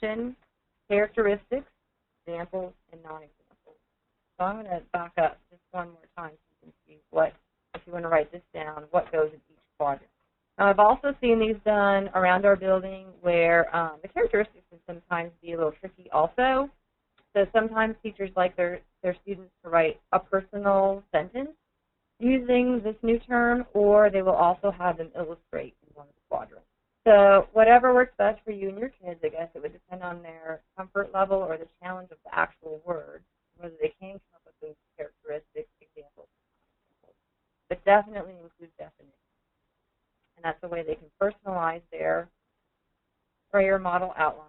definition, characteristics, examples, and non-examples. So I'm going to back up just one more time so you can see what, if you want to write this down, what goes in each quadrant. Now, I've also seen these done around our building where the characteristics can sometimes be a little tricky also. So sometimes teachers like their students to write a personal sentence using this new term, or they will also have them illustrate in one of the quadrants. So whatever works best for you and your kids, I guess it would depend on their comfort level or the challenge of the actual word, whether they can come up with those characteristics, examples. But definitely include definitions. And that's the way they can personalize their prayer model outline.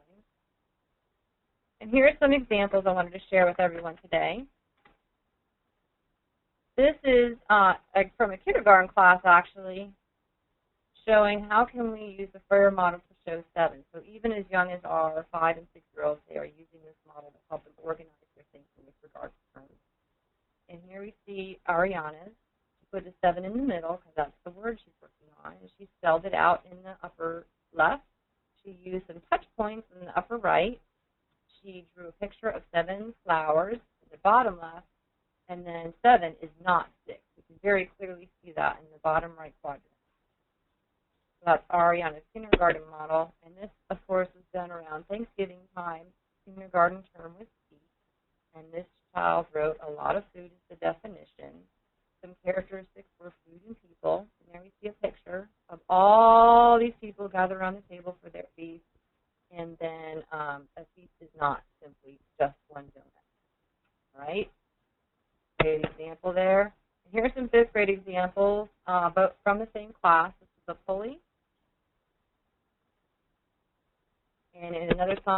And here are some examples I wanted to share with everyone today. This is from a kindergarten class, actually, showing how can we use the prayer model to show 7. So even as young as our 5- and 6-year-olds, they are using this model to help them organize their thinking with regard to terms. And here we see Ariana's. She put a 7 in the middle because that's the word she's working on. And she spelled it out in the upper left. She used some touch points in the upper right. She drew a picture of 7 flowers in the bottom left, and then 7 is not 6. You can very clearly see that in the bottom right quadrant. So that's Ariana's kindergarten model, and this, of course, was done around Thanksgiving time, kindergarten term with feet, and this child wrote a lot of food as the definition. Some characteristics were food and people, and there we see a picture of all these people gathered around the table for their feast. And then a feast is not simply just one donut, right? Great example there. And here are some 5th grade examples, but from the same class. This is a pulley. And in another song,